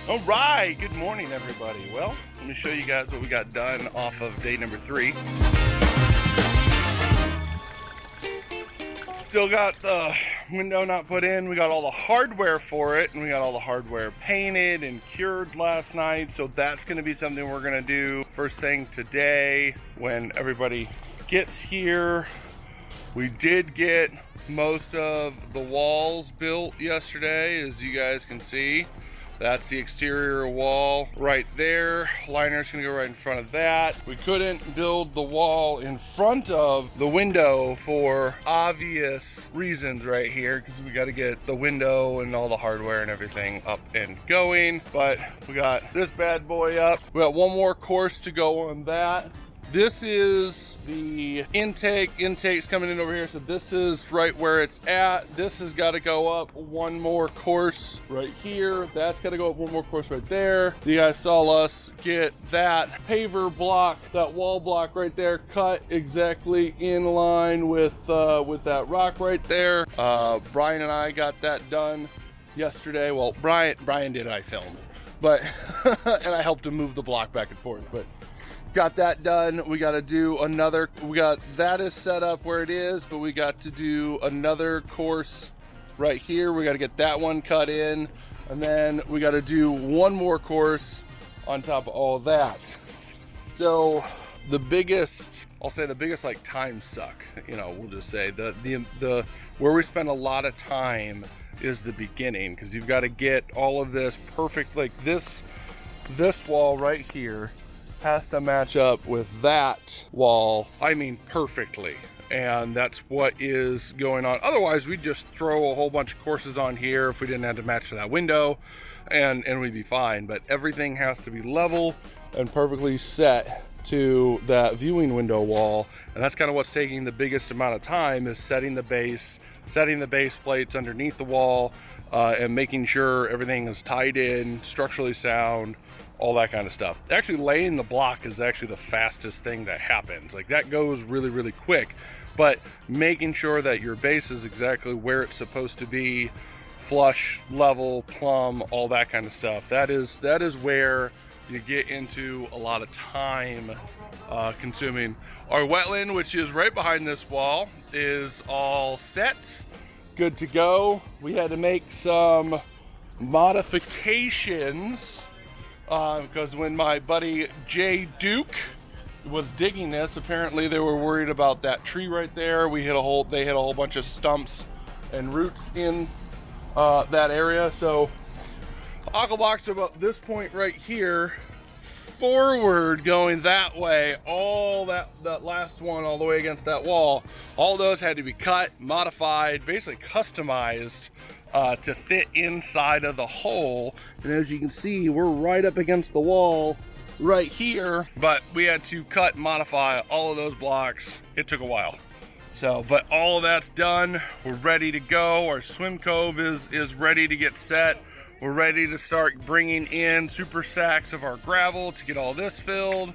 All right, good morning everybody. Well, let me show you guys what we got done off of day number 3. Still got the window not put in. We got all the hardware for it, and we got all the hardware painted and cured last night. So that's gonna be something we're gonna do first thing today when everybody gets here. We did get most of the walls built yesterday, as you guys can see. That's the exterior wall right there. Liner's gonna go right in front of that. We couldn't build the wall in front of the window for obvious reasons right here, because we got to get the window and all the hardware and everything up and going. But we got this bad boy up. We got one more course to go on that. This is the intake. Intake's coming in over here, so this is right where it's at. This has got to go up one more course right here. That's got to go up one more course right there. You guys saw us get that paver block, that wall block right there, cut exactly in line with that rock right there. Brian and I got that done yesterday. Well, Brian did, I filmed, but and I helped him move the block back and forth, but. Got that done. We got to do another, that is set up where it is, but we got to do another course right here. We got to get that one cut in, and then we got to do one more course on top of all that. So the biggest, I'll say the biggest like time suck, you know, we'll just say the where we spend a lot of time is the beginning, because you've got to get all of this perfect, like this wall right here has to match up with that wall, I mean perfectly, and that's what is going on. Otherwise we'd just throw a whole bunch of courses on here if we didn't have to match to that window, and we'd be fine. But everything has to be level and perfectly set to that viewing window wall, and that's kind of what's taking the biggest amount of time, is setting the base plates underneath the wall, and making sure everything is tied in, structurally sound, all that kind of stuff. Actually laying the block is actually the fastest thing that happens. Like that goes really, really quick, but making sure that your base is exactly where it's supposed to be, flush, level, plumb, all that kind of stuff. That is where you get into a lot of time consuming. Our wetland, which is right behind this wall, is all set, good to go. We had to make some modifications because when my buddy Jay Duke was digging this, apparently they were worried about that tree right there. They hit a whole bunch of stumps and roots in that area. So Aquablocks are about this point right here, forward going that way, all that last one all the way against that wall. All those had to be cut, modified, basically customized to fit inside of the hole. And as you can see, we're right up against the wall right here, but we had to cut and modify all of those blocks. It took a while. So, but all of that's done. We're ready to go. Our swim cove is ready to get set. We're ready to start bringing in super sacks of our gravel to get all this filled.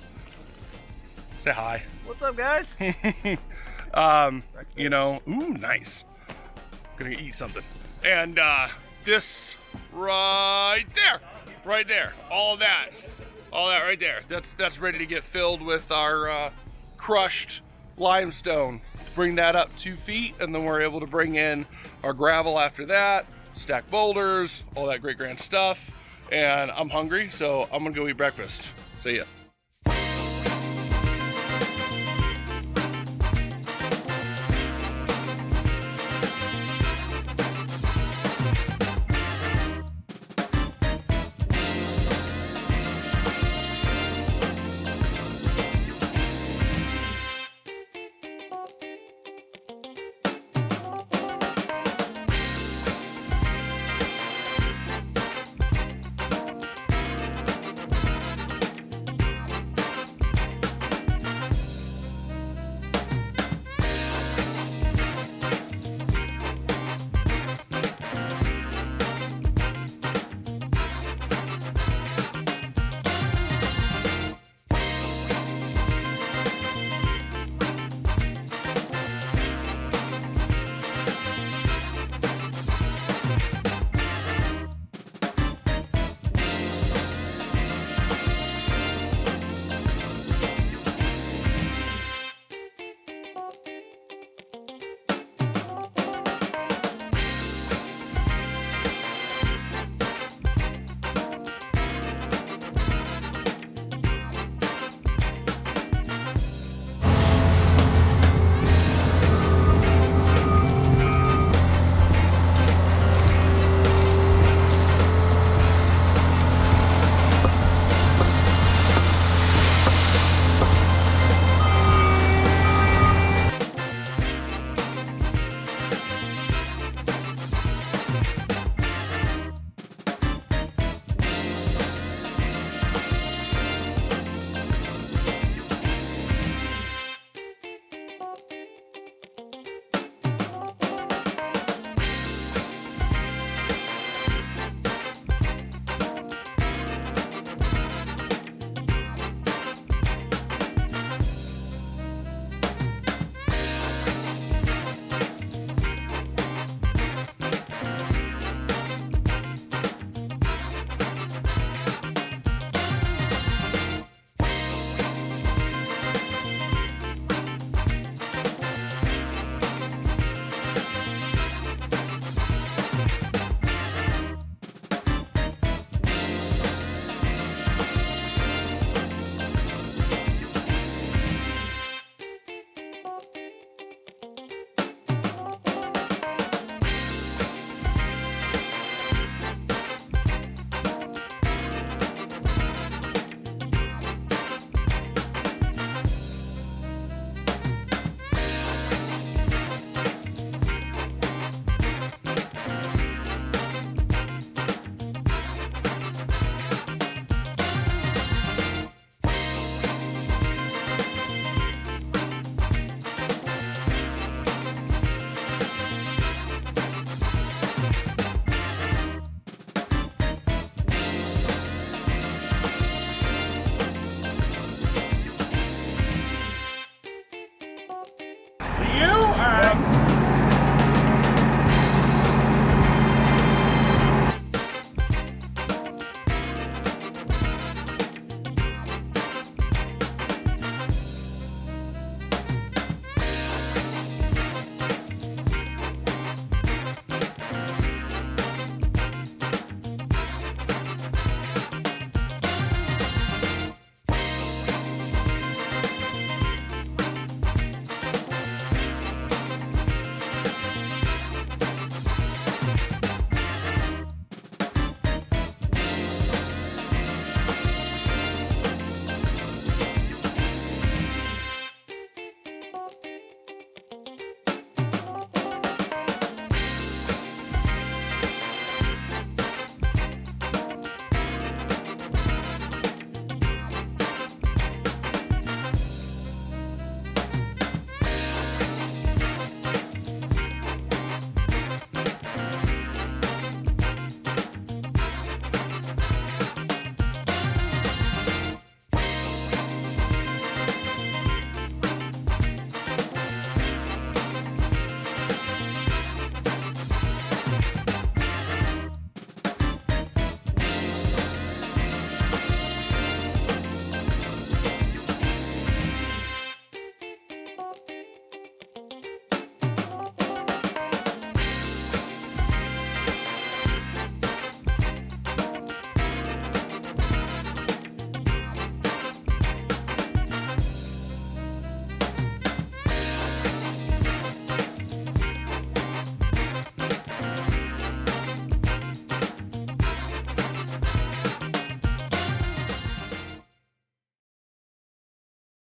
Say hi. What's up, guys? You know, ooh, nice. Gonna eat something. And this right there, all that right there, that's ready to get filled with our crushed limestone. Bring that up 2 feet, and then we're able to bring in our gravel after that, stack boulders, all that great grand stuff. And I'm hungry, so I'm gonna go eat breakfast. See ya.